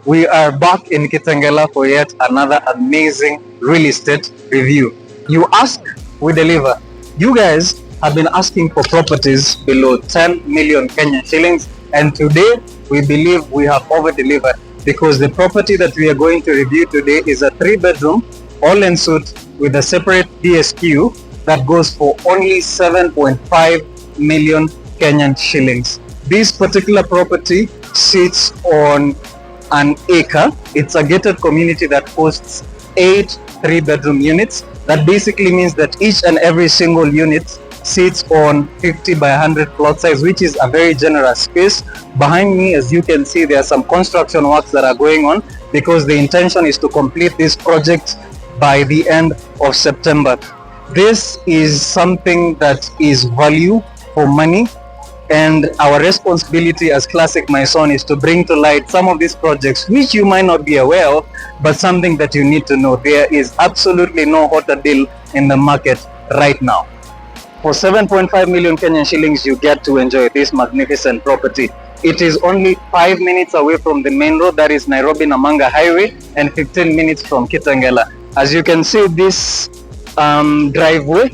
We are back in Kitengela for yet another amazing real estate review. You ask, we deliver. You guys have been asking for properties below 10 million Kenyan shillings, and today we believe we have over-delivered, because the property that we are going to review today is a 3-bedroom, all-en-suite with a separate DSQ that goes for only 7.5 million Kenyan shillings. This particular property sits on an acre. It's a gated community that hosts 8 3-bedroom units. That basically means that each and every single unit sits on 50 by 100 plot size, which is a very generous space. Behind me, as you can see, there are some construction works that are going on, because the intention is to complete this project by the end of September. This is something that is value for money, and our responsibility as Classic Maison is to bring to light some of these projects which you might not be aware of, but something that you need to know. There is absolutely no hotter deal in the market right now. For 7.5 million Kenyan shillings, you get to enjoy this magnificent property. It is only 5 minutes away from the main road, that is Nairobi-Namanga Highway, and 15 minutes from Kitengela. As you can see, this driveway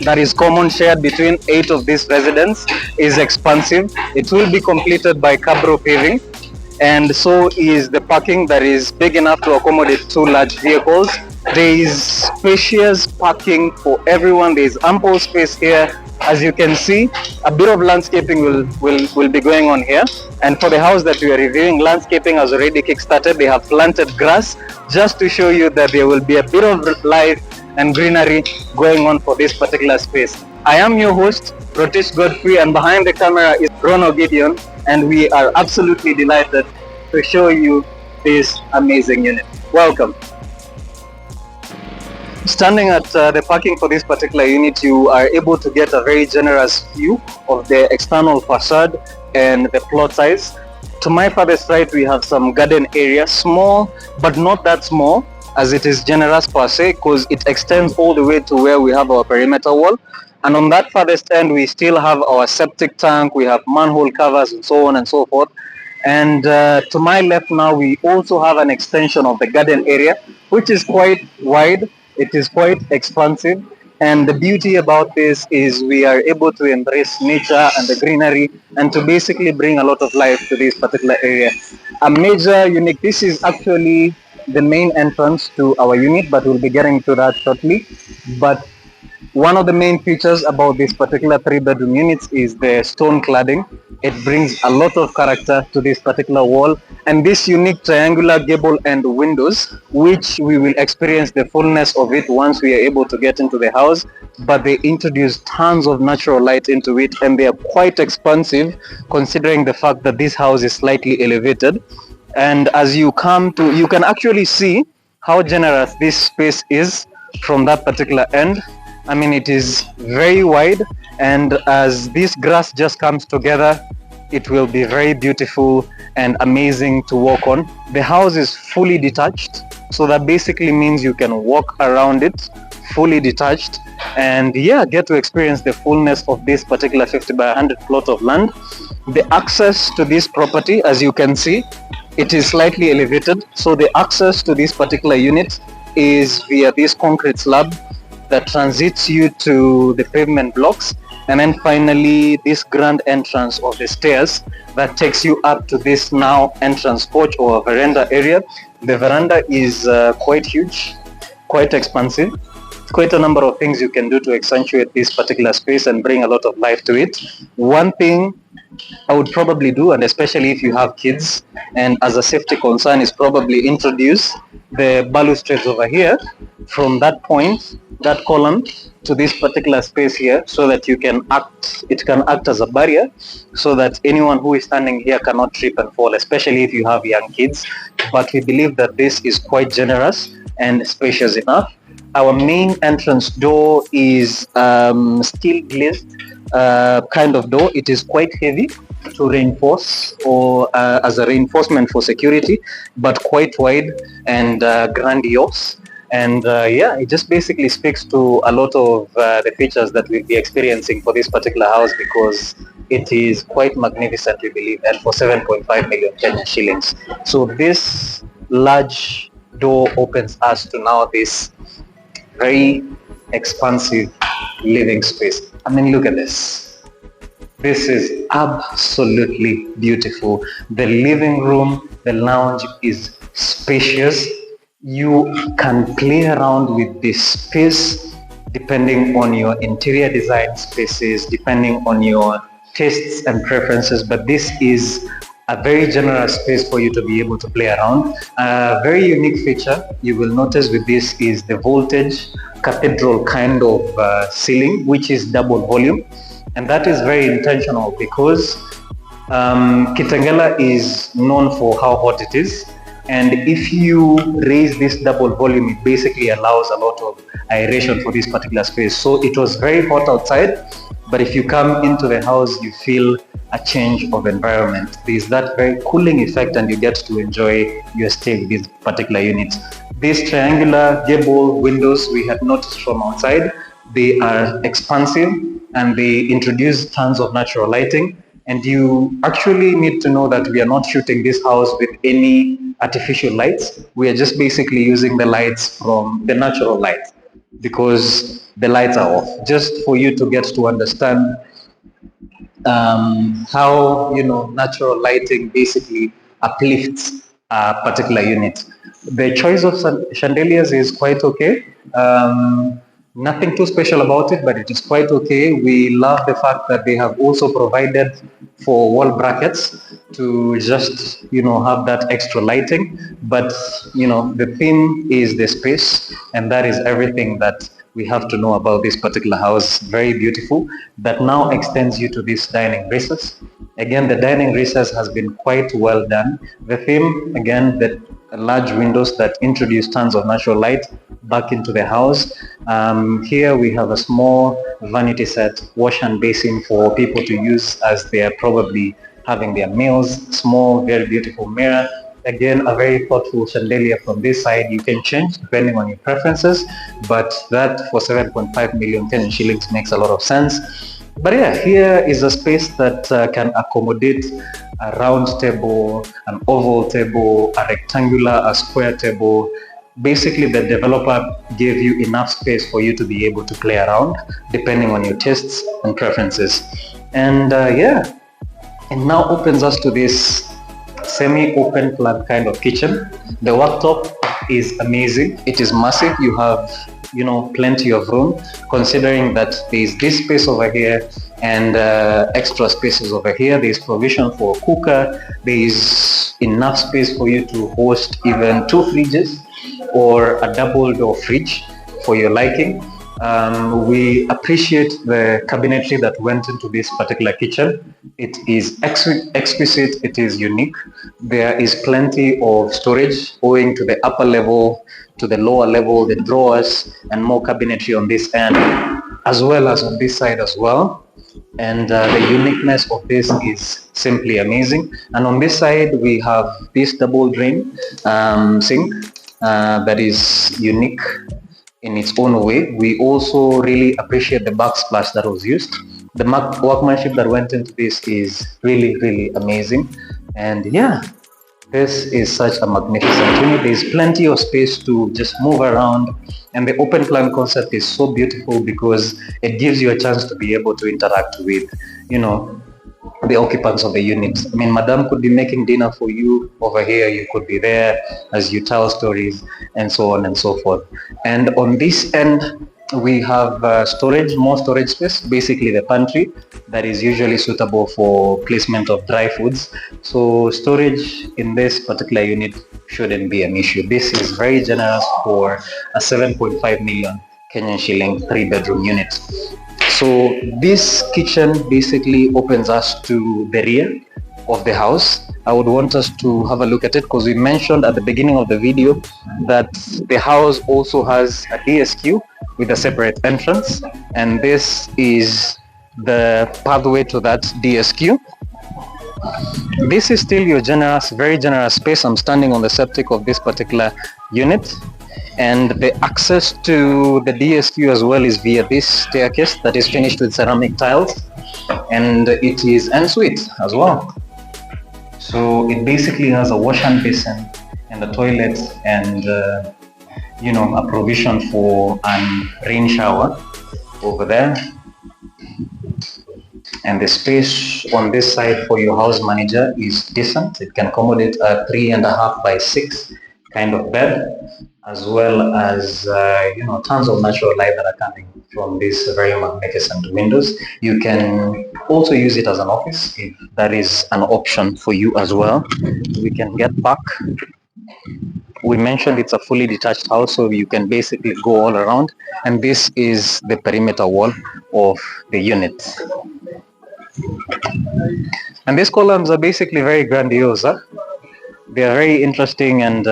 that is common, shared between 8 of these residents, is expansive. It will be completed by cabro paving, and so is the parking that is big enough to accommodate 2 large vehicles. There is spacious parking for everyone. There is ample space here. As you can see, a bit of landscaping will be going on here. And for the house that we are reviewing, landscaping has already kick-started. They have planted grass just to show you that there will be a bit of life and greenery going on for this particular space. I am your host, Rotish Godfrey, and behind the camera is Rono Gideon, and we are absolutely delighted to show you this amazing unit. Welcome. Standing at the parking for this particular unit, you are able to get a very generous view of the external facade and the plot size. To my farthest right, we have some garden area, small but not that small, as it is generous per se, because it extends all the way to where we have our perimeter wall. And on that farthest end, we still have our septic tank, we have manhole covers, and so on and so forth. And to my left now, we also have an extension of the garden area, which is quite wide. It is quite expansive. And the beauty about this is we are able to embrace nature and the greenery, and to basically bring a lot of life to this particular area. A major unique, this is actually the main entrance to our unit, but we'll be getting to that shortly. But one of the main features about this particular 3-bedroom units is the stone cladding. It brings a lot of character to this particular wall, and this unique triangular gable end windows, which we will experience the fullness of it once we are able to get into the house, but they introduce tons of natural light into it, and they are quite expansive considering the fact that this house is slightly elevated. And as you come to, you can actually see how generous this space is from that particular end. I mean, it is very wide, and as this grass just comes together, it will be very beautiful and amazing to walk on. The house is fully detached, so that basically means you can walk around it fully detached, and yeah, get to experience the fullness of this particular 50 by 100 plot of land. The access to this property, as you can see, it is slightly elevated, so the access to this particular unit is via this concrete slab that transits you to the pavement blocks, and then finally this grand entrance of the stairs that takes you up to this now entrance porch or veranda area. The veranda is quite huge, quite expansive, quite a number of things you can do to accentuate this particular space and bring a lot of life to it. One thing I would probably do, and especially if you have kids, and as a safety concern, is probably introduce the balustrades over here from that point, that column, to this particular space here, so that it can act as a barrier, so that anyone who is standing here cannot trip and fall, especially if you have young kids. But we believe that this is quite generous and spacious enough. Our main entrance door is steel glazed kind of door. It is quite heavy to reinforce or as a reinforcement for security, but quite wide and grandiose. And yeah, it just basically speaks to a lot of the features that we'll be experiencing for this particular house, because it is quite magnificent, we believe, and for 7.5 million Kenyan shillings. So this large door opens us to now this very expansive living space. I mean, look at this. This is absolutely beautiful. The living room, the lounge is spacious. You can play around with this space depending on your interior design spaces, depending on your tastes and preferences, but this is a very generous space for you to be able to play around. A very unique feature you will notice with this is the voltage cathedral kind of ceiling, which is double volume, and that is very intentional because Kitengela is known for how hot it is, and if you raise this double volume, it basically allows a lot of aeration for this particular space. So it was very hot outside, but if you come into the house, you feel a change of environment. There's that very cooling effect, and you get to enjoy your stay with this particular unit. These triangular gable windows we had noticed from outside, they are expansive and they introduce tons of natural lighting. And you actually need to know that we are not shooting this house with any artificial lights. We are just basically using the lights from the natural light because the lights are off, just for you to get to understand how natural lighting basically uplifts a particular unit. The choice of chandeliers is quite okay. Nothing too special about it, but it is quite okay. We love the fact that they have also provided for wall brackets to just have that extra lighting. But the theme is the space, and that is everything that we have to know about this particular house. Very beautiful. That now extends you to this dining recess. Again, the dining recess has been quite well done. The theme, again, the large windows that introduce tons of natural light back into the house. Here we have a small vanity set wash and basin for people to use as they are probably having their meals. Small, very beautiful mirror. Again, a very thoughtful chandelier from this side. You can change depending on your preferences, but that for 7.5 million Kenyan shillings makes a lot of sense. But yeah, here is a space that can accommodate a round table, an oval table, a rectangular, a square table. Basically, the developer gave you enough space for you to be able to play around depending on your tastes and preferences. And yeah, it now opens us to this semi-open plan kind of kitchen. The worktop is amazing. It is massive. You have plenty of room, considering that there is this space over here and extra spaces over here. There is provision for a cooker. There is enough space for you to host even 2 fridges or a double door fridge for your liking. We appreciate the cabinetry that went into this particular kitchen. It is exquisite, it is unique. There is plenty of storage owing to the upper level, to the lower level, the drawers, and more cabinetry on this end, as well as on this side as well. And the uniqueness of this is simply amazing. And on this side, we have this double drain sink that is unique in its own way. We also really appreciate the backsplash that was used. The workmanship that went into this is really, really amazing. And yeah, this is such a magnificent unit. There's plenty of space to just move around, and the open plan concept is so beautiful because it gives you a chance to be able to interact with, the occupants of the unit. I mean, Madam could be making dinner for you over here. You could be there as you tell stories and so on and so forth. And on this end, we have more storage space, basically the pantry that is usually suitable for placement of dry foods. So storage in this particular unit shouldn't be an issue. This is very generous for a 7.5 million Kenyan shilling 3-bedroom unit. So this kitchen basically opens us to the rear of the house. I would want us to have a look at it because we mentioned at the beginning of the video that the house also has a DSQ with a separate entrance, and this is the pathway to that DSQ. This is still your very generous space. I'm standing on the septic of this particular unit, and the access to the DSQ as well is via this staircase that is finished with ceramic tiles, and it is ensuite as well. So it basically has a wash hand basin and a toilet and a provision for a rain shower over there. And the space on this side for your house manager is decent. It can accommodate a 3.5 by 6 kind of bed, as well as tons of natural light that are coming from these very magnificent windows. You can also use it as an office if that is an option for you as well. We can get back. We mentioned it's a fully detached house, so you can basically go all around, and this is the perimeter wall of the unit. And these columns are basically very grandiose. They are very interesting, and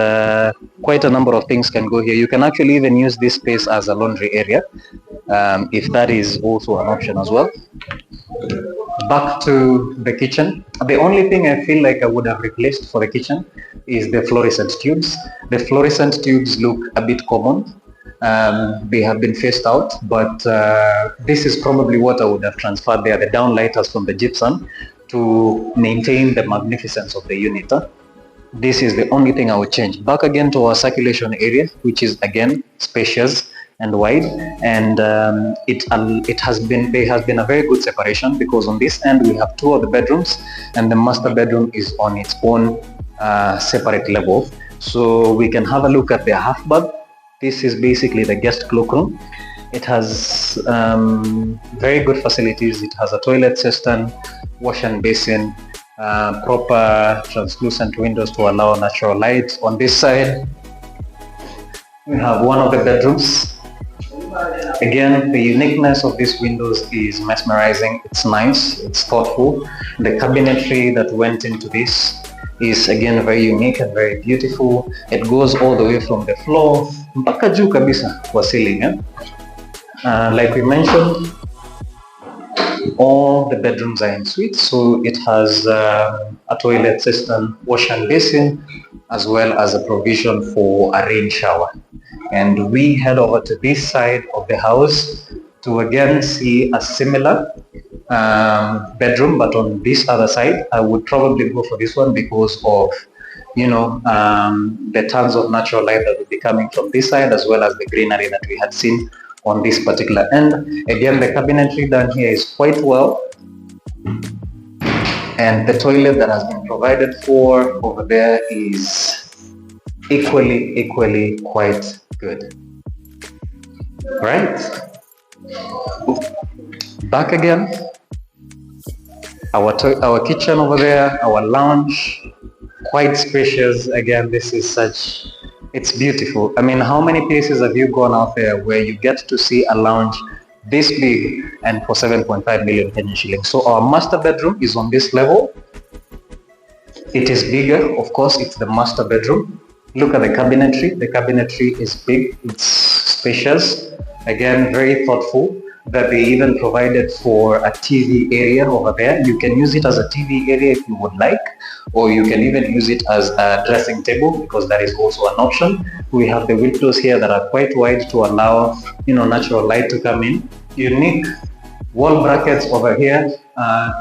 quite a number of things can go here. You can actually even use this space as a laundry area, if that is also an option as well. Back to the kitchen. The only thing I feel like I would have replaced for the kitchen is the fluorescent tubes. The fluorescent tubes look a bit common. They have been phased out, but this is probably what I would have transferred there, the downlighters from the gypsum, to maintain the magnificence of the unit. This is the only thing I would change. Back again to our circulation area, which is again spacious and wide, and there has been a very good separation, because on this end we have 2 of the bedrooms, and the master bedroom is on its own separate level. So we can have a look at the half bath. This is basically the guest cloakroom. It has very good facilities. It has a toilet cistern, wash and basin, proper translucent windows to allow natural light. On this side we have one of the bedrooms. Again, the uniqueness of these windows is mesmerizing. It's nice, it's thoughtful. The cabinetry that went into this is again very unique and very beautiful. It goes all the way from the floor mpaka juu kabisa kwa ceiling. Like we mentioned, all the bedrooms are en suite, so it has a toilet cistern, wash and basin, as well as a provision for a rain shower. And we head over to this side of the house to again see a similar bedroom, but on this other side. I would probably go for this one because of the tons of natural light that would be coming from this side, as well as the greenery that we had seen on this particular end. Again, the cabinetry down here is quite well, and the toilet that has been provided for over there is equally quite good. Right, back again, our kitchen over there, our lounge, quite spacious. Again, this is it's beautiful. I mean, how many places have you gone out there where you get to see a lounge this big and for 7.5 million Kenyan shillings? So our master bedroom is on this level. It is bigger, of course, it's the master bedroom. Look at the cabinetry. The cabinetry is big, it's spacious. Again, very thoughtful, that they even provided for a TV area over there. You can use it as a TV area if you would like, or you can even use it as a dressing table, because that is also an option. We have the windows here that are quite wide to allow natural light to come in. Unique wall brackets over here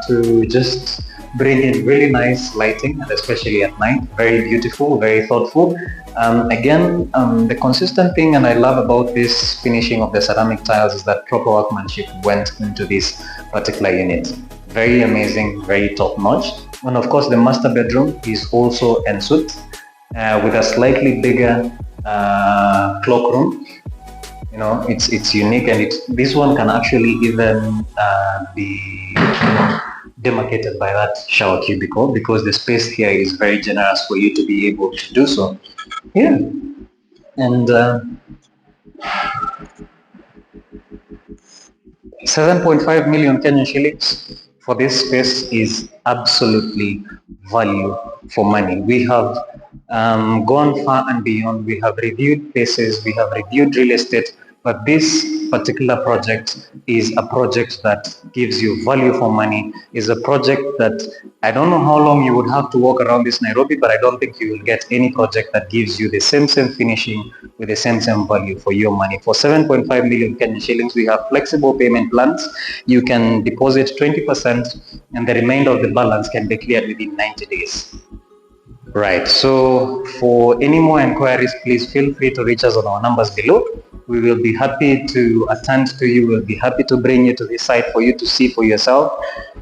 to just bring in really nice lighting, and especially at night. Very beautiful, very thoughtful. Again, the consistent thing and I love about this finishing of the ceramic tiles is that proper workmanship went into this particular unit. Very amazing, very top notch. And of course, the master bedroom is also en suite with a slightly bigger cloakroom. You know, it's unique, and this one can actually even be demarcated by that shower cubicle, because the space here is very generous for you to be able to do so. Yeah, and 7.5 million Kenyan shillings for this space is absolutely value for money. We have gone far and beyond. We have reviewed places, we have reviewed real estate, but this particular project is a project that gives you value for money, is a project that I don't know how long you would have to walk around this Nairobi, but I don't think you will get any project that gives you the same finishing with the same value for your money. For 7.5 million Kenyan shillings, we have flexible payment plans. You can deposit 20% and the remainder of the balance can be cleared within 90 days. Right, so for any more inquiries, please feel free to reach us on our numbers below. We will be happy to attend to you. We'll be happy to bring you to the site for you to see for yourself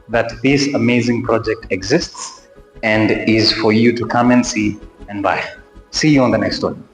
that this amazing project exists and is for you to come and see and buy. See you on the next one.